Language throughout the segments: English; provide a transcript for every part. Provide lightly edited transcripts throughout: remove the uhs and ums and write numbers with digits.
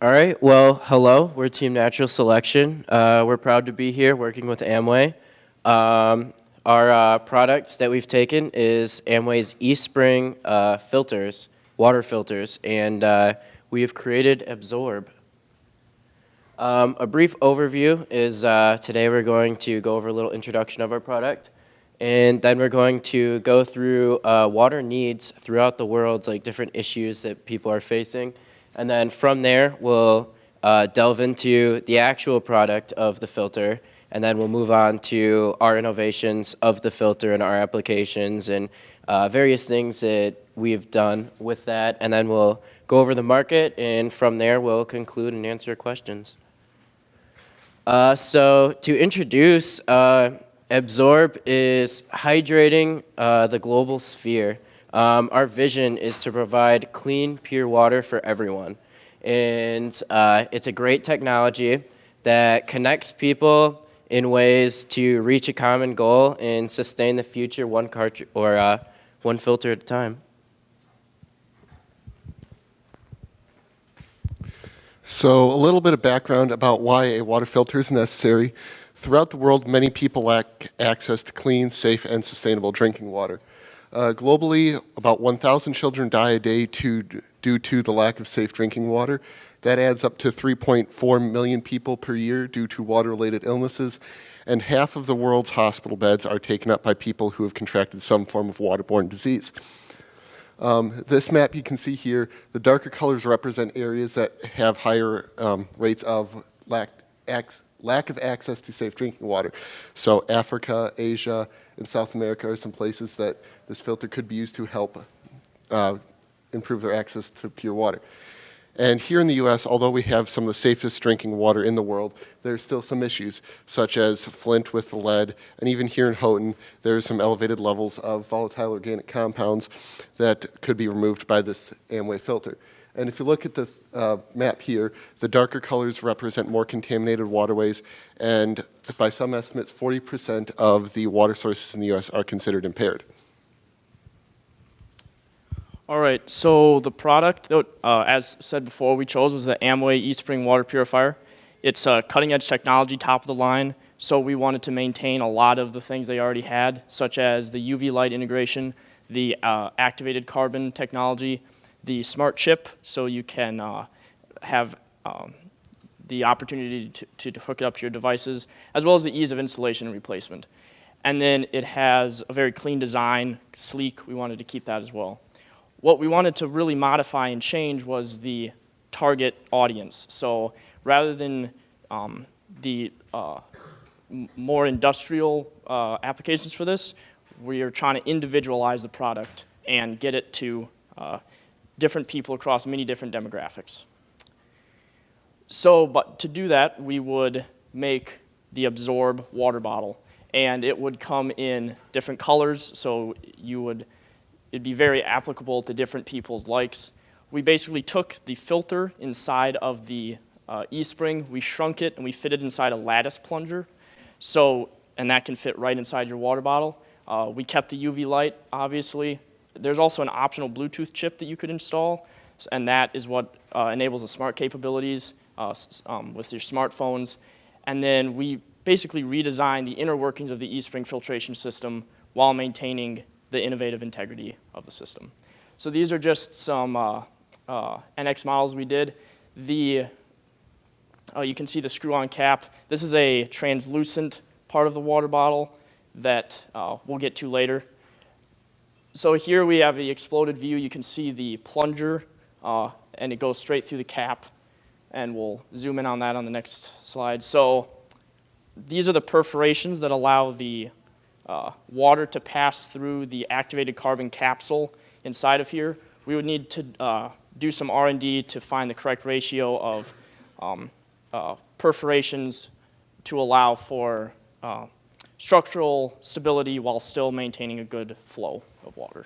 All right, well, hello, we're Team Natural Selection. We're proud to be here working with Amway. Our products that we've taken is Amway's eSpring filters, water filters, and we have created Absorb. A brief overview is today we're going to go over a little introduction of our product, and then we're going to go through water needs throughout the world, like different issues that people are facing. And then from there, we'll delve into the actual product of the filter, and then we'll move on to our innovations of the filter and our applications and various things that we've done with that. And then we'll go over the market, and from there, we'll conclude and answer questions. So to introduce, Absorb is hydrating the global sphere. Our vision is to provide clean, pure water for everyone. And it's a great technology that connects people in ways to reach a common goal and sustain the future one filter at a time. So a little bit of background about why a water filter is necessary. Throughout the world, many people lack access to clean, safe, and sustainable drinking water. Globally, about 1,000 children die a day due to the lack of safe drinking water. That adds up to 3.4 million people per year due to water-related illnesses, and half of the world's hospital beds are taken up by people who have contracted some form of waterborne disease. This map you can see here, the darker colors represent areas that have higher rates of lack of access to safe drinking water. So Africa, Asia, and South America are some places that this filter could be used to help improve their access to pure water. And here in the U.S., although we have some of the safest drinking water in the world, there's still some issues, such as Flint with the lead, and even here in Houghton, there's some elevated levels of volatile organic compounds that could be removed by this Amway filter. And if you look at the map here, the darker colors represent more contaminated waterways, and by some estimates, 40% of the water sources in the U.S. are considered impaired. All right, so the product, as said before, we chose was the Amway eSpring Water Purifier. It's a cutting-edge technology, top of the line, so we wanted to maintain a lot of the things they already had, such as the UV light integration, the activated carbon technology, the smart chip, so you can have the opportunity to hook it up to your devices, as well as the ease of installation and replacement. And then it has a very clean design, sleek. We wanted to keep that as well. What we wanted to really modify and change was the target audience. So rather than the more industrial applications for this, we are trying to individualize the product and get it to different people across many different demographics. So, but to do that, we would make the Absorb water bottle, and it would come in different colors, so it'd be very applicable to different people's likes. We basically took the filter inside of the eSpring, we shrunk it, and we fit it inside a lattice plunger, and that can fit right inside your water bottle. We kept the UV light, obviously. There's also an optional Bluetooth chip that you could install, and that is what enables the smart capabilities with your smartphones. And then we basically redesigned the inner workings of the eSpring filtration system while maintaining the innovative integrity of the system. So these are just some NX models we did. You can see the screw-on cap. This is a translucent part of the water bottle that we'll get to later. So here we have the exploded view. You can see the plunger, and it goes straight through the cap, and we'll zoom in on that on the next slide. So these are the perforations that allow the water to pass through the activated carbon capsule inside of here. We would need to do some R&D to find the correct ratio of perforations to allow for structural stability while still maintaining a good flow of water.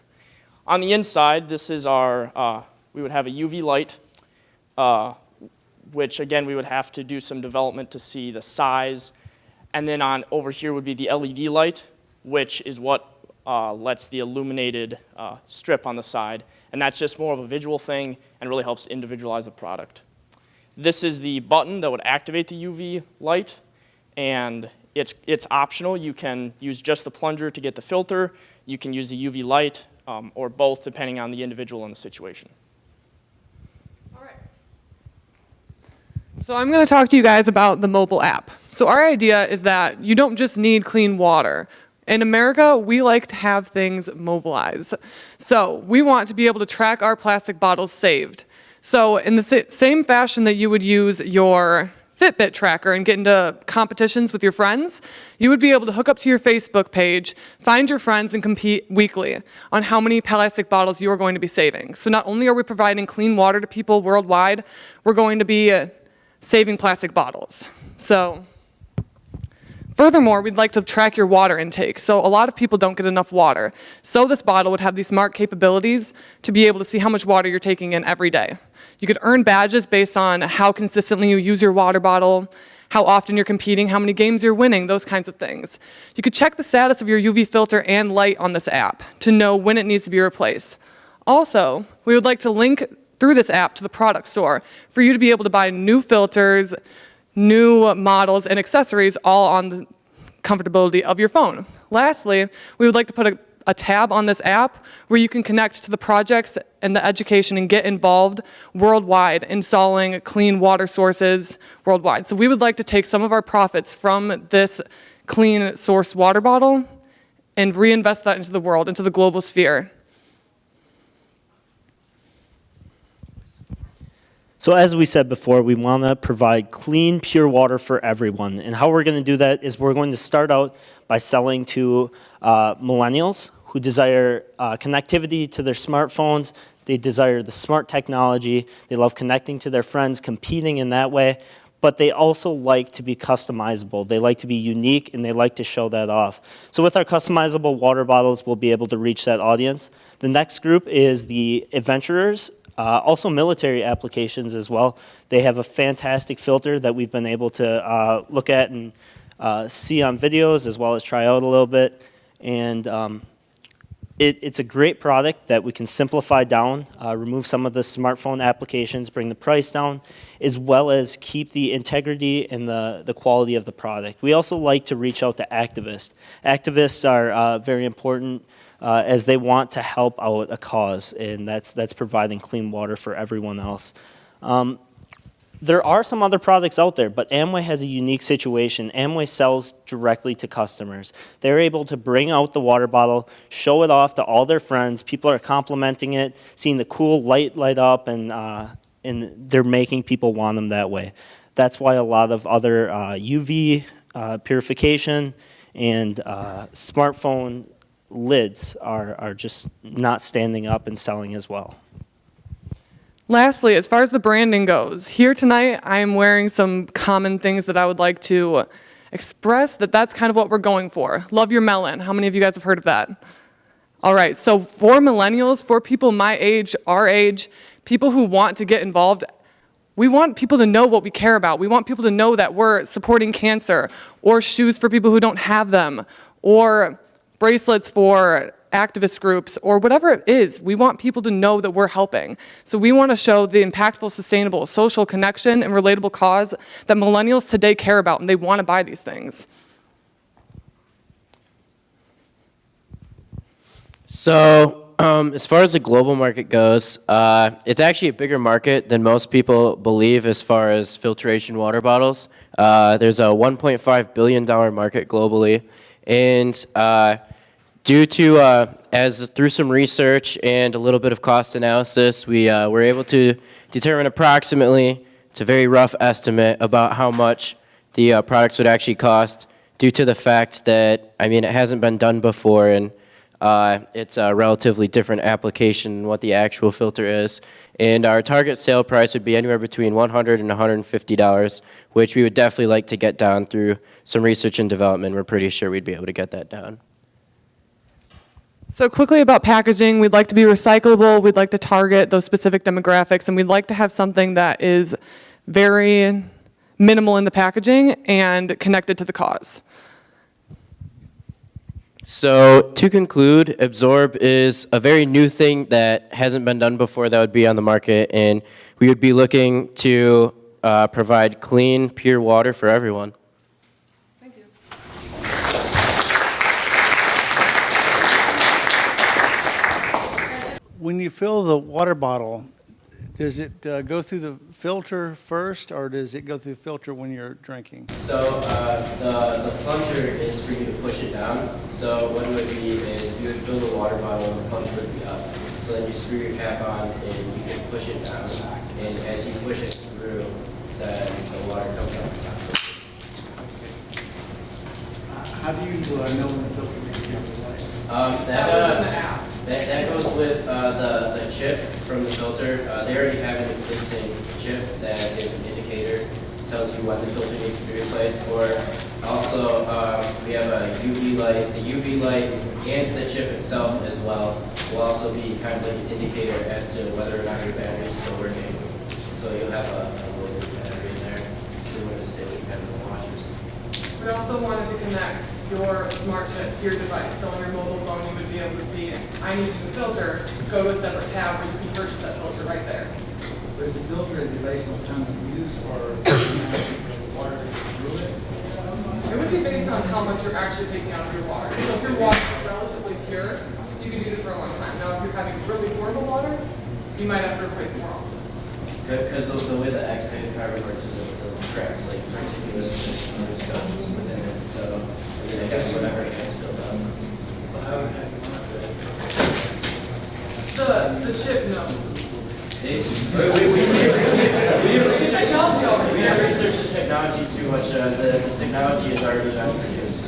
On the inside, this is we would have a UV light, which again, we would have to do some development to see the size. And then over here would be the LED light, which is what lets the illuminated strip on the side. And that's just more of a visual thing and really helps individualize the product. This is the button that would activate the UV light, and it's optional. You can use just the plunger to get the filter. You can use the UV light, or both, depending on the individual and the situation. All right. So I'm going to talk to you guys about the mobile app. So our idea is that you don't just need clean water. In America, we like to have things mobilized. So we want to be able to track our plastic bottles saved. So in the same fashion that you would use your Fitbit tracker and get into competitions with your friends, you would be able to hook up to your Facebook page, find your friends, and compete weekly on how many plastic bottles you are going to be saving. So not only are we providing clean water to people worldwide, we're going to be saving plastic bottles. So furthermore, we'd like to track your water intake. So a lot of people don't get enough water. So this bottle would have these smart capabilities to be able to see how much water you're taking in every day. You could earn badges based on how consistently you use your water bottle, how often you're competing, how many games you're winning, those kinds of things. You could check the status of your UV filter and light on this app to know when it needs to be replaced. Also, we would like to link through this app to the product store for you to be able to buy new filters, new models, and accessories all on the comfortability of your phone. Lastly, we would like to put a tab on this app where you can connect to the projects and the education and get involved worldwide, installing clean water sources worldwide. So we would like to take some of our profits from this clean source water bottle and reinvest that into the world, into the global sphere. So as we said before, we want to provide clean, pure water for everyone. And how we're going to do that is we're going to start out by selling to millennials who desire connectivity to their smartphones. They desire the smart technology. They love connecting to their friends, competing in that way. But they also like to be customizable. They like to be unique, and they like to show that off. So with our customizable water bottles, we'll be able to reach that audience. The next group is the adventurers. Also military applications as well. They have a fantastic filter that we've been able to look at and see on videos as well as try out a little bit. And it's a great product that we can simplify down, remove some of the smartphone applications, bring the price down, as well as keep the integrity and the quality of the product. We also like to reach out to activists. Activists are very important as they want to help out a cause, and that's providing clean water for everyone else. There are some other products out there, but Amway has a unique situation. Amway sells directly to customers. They're able to bring out the water bottle, show it off to all their friends. People are complimenting it, seeing the cool light up, and they're making people want them that way. That's why a lot of other UV purification and smartphone lids are just not standing up and selling as well. Lastly, as far as the branding goes, here tonight I am wearing some common things that I would like to express that's kind of what we're going for. Love your melon. How many of you guys have heard of that? All right, so for millennials, for people my age, our age, people who want to get involved, we want people to know what we care about. We want people to know that we're supporting cancer, or shoes for people who don't have them, or bracelets for activist groups, or whatever it is. We want people to know that we're helping. So we want to show the impactful, sustainable, social connection and relatable cause that millennials today care about, and they want to buy these things. So as far as the global market goes, it's actually a bigger market than most people believe as far as filtration water bottles. There's a $1.5 billion market globally, and due to, through some research and a little bit of cost analysis, we were able to determine approximately, it's a very rough estimate, about how much the products would actually cost, due to the fact that, it hasn't been done before, and it's a relatively different application than what the actual filter is. And our target sale price would be anywhere between $100 and $150, which we would definitely like to get down through some research and development. We're pretty sure we'd be able to get that down. So quickly about packaging, we'd like to be recyclable, we'd like to target those specific demographics, and we'd like to have something that is very minimal in the packaging and connected to the cause. So to conclude, Absorb is a very new thing that hasn't been done before that would be on the market, and we would be looking to provide clean, pure water for everyone. Thank you. When you fill the water bottle, does it go through the filter first, or does it go through the filter when you're drinking? So the plunger is for you to push it down. So what it would be is you would fill the water bottle and the plunger would be up. So then you screw your cap on and you can push it down. And as you push it through, then the water comes out the top. How do you know when the filter needs to be replaced? That goes with the chip from the filter. They already have an existing chip that is an indicator, tells you when the filter needs to be replaced. Or also we have a UV light. The UV light and the chip itself as well will also be kind of like an indicator as to whether or not your battery is still working. So you'll have a loaded battery in there, similar to say you have in the washers. We also wanted to connect your smart chip to your device. So on your mobile phone, you would be able to see, I need a new filter, go to a separate tab where you can purchase that filter right there. Is the filter based on time of use, or water through it? It would be based on how much you're actually taking out of your water. So if your water is relatively pure, you can use it for a long time. Now, if you're having really horrible water, you might have to replace it more often. Because the way the activated carbon works is it tracks like particulates and other stuff within it. So I mean, I guess whatever it gets filled up. The chip knows. We haven't researched the technology too much. The technology is already been produced.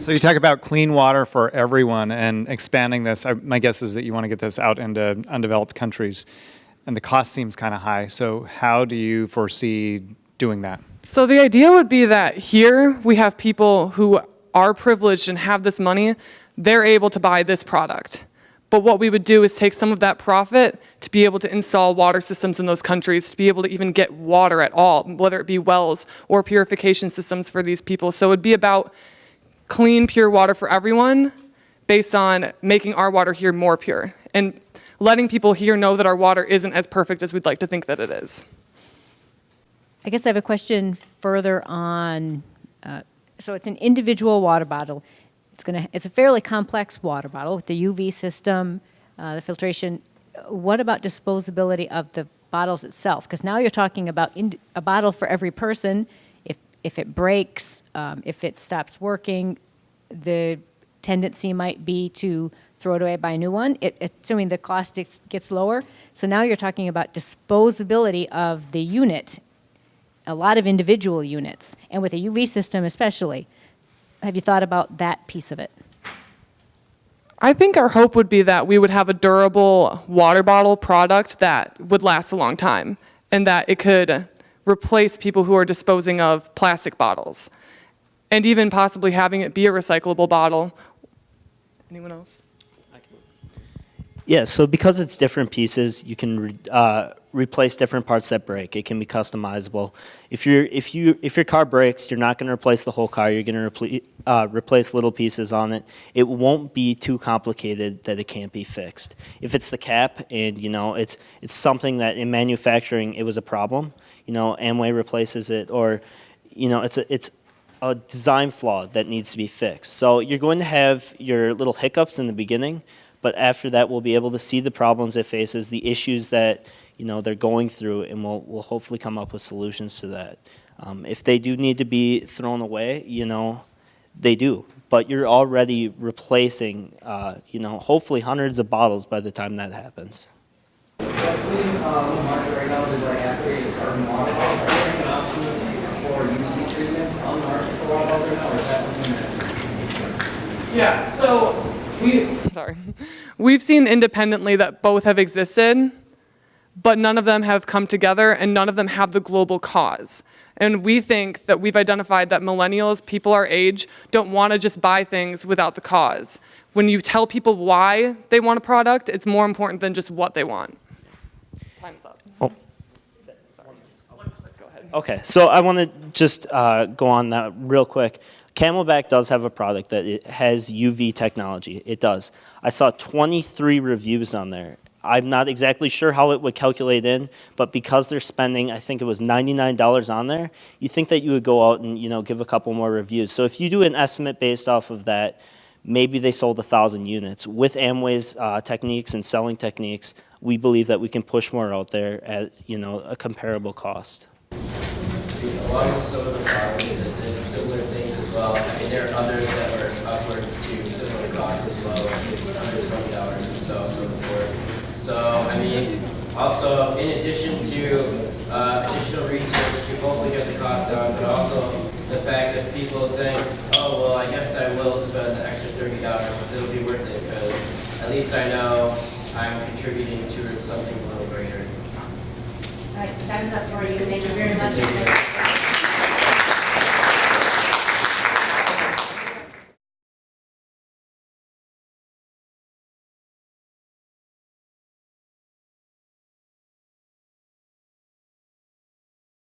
So you talk about clean water for everyone and expanding this. My guess is that you want to get this out into undeveloped countries, and the cost seems kind of high. So how do you foresee doing that? So the idea would be that here we have people who are privileged and have this money. They're able to buy this product. But what we would do is take some of that profit to be able to install water systems in those countries, to be able to even get water at all, whether it be wells or purification systems for these people. So it would be about clean, pure water for everyone based on making our water here more pure and letting people here know that our water isn't as perfect as we'd like to think that it is. I guess I have a question further on, so it's an individual water bottle. It's a fairly complex water bottle with the UV system, the filtration. What about disposability of the bottles itself? Because now you're talking about a bottle for every person. If it breaks, if it stops working, the tendency might be to throw it away, buy a new one, assuming the cost gets lower. So now you're talking about disposability of the unit, a lot of individual units, and with a UV system especially. Have you thought about that piece of it? I think our hope would be that we would have a durable water bottle product that would last a long time and that it could replace people who are disposing of plastic bottles and even possibly having it be a recyclable bottle. Anyone else? Yeah, so because it's different pieces, you can replace different parts that break. It can be customizable. If your car breaks, you're not going to replace the whole car. You're going to replace little pieces on it. It won't be too complicated that it can't be fixed. If it's the cap, and it's something that in manufacturing it was a problem, Amway replaces it, or it's a design flaw that needs to be fixed. So you're going to have your little hiccups in the beginning. But after that, we'll be able to see the problems it faces, the issues that they're going through, and we'll hopefully come up with solutions to that. If they do need to be thrown away, they do. But you're already replacing, hopefully hundreds of bottles by the time that happens. I've seen on the market right now, there's like activated carbon water bottles. Are there any options for UV treatment on the market for water bottles right now, or is that something that? Yeah, so we've seen independently that both have existed, but none of them have come together and none of them have the global cause. And we think that we've identified that millennials, people our age, don't want to just buy things without the cause. When you tell people why they want a product, it's more important than just what they want. Time's up. Oh. Sorry. Go ahead. Okay, so I want to just go on that real quick. Camelback does have a product that it has UV technology. It does. I saw 23 reviews on there, I'm not exactly sure how it would calculate in, but because they're spending, I think it was $99 on there, you think that you would go out and, give a couple more reviews. So if you do an estimate based off of that, maybe they sold 1,000 units. With Amway's techniques and selling techniques, we believe that we can push more out there at, a comparable cost. Along with some of the products that did similar things as well, I mean, there are others that were upwards to similar costs as well, like $120 or so forth. So, I mean, also, in addition to additional research to hopefully get the cost down, but also the fact that people saying, oh, well, I guess I will spend the extra $30 because it'll be worth it, because at least I know I'm contributing to something a little greater. All right, time's up for you. Thank you very much.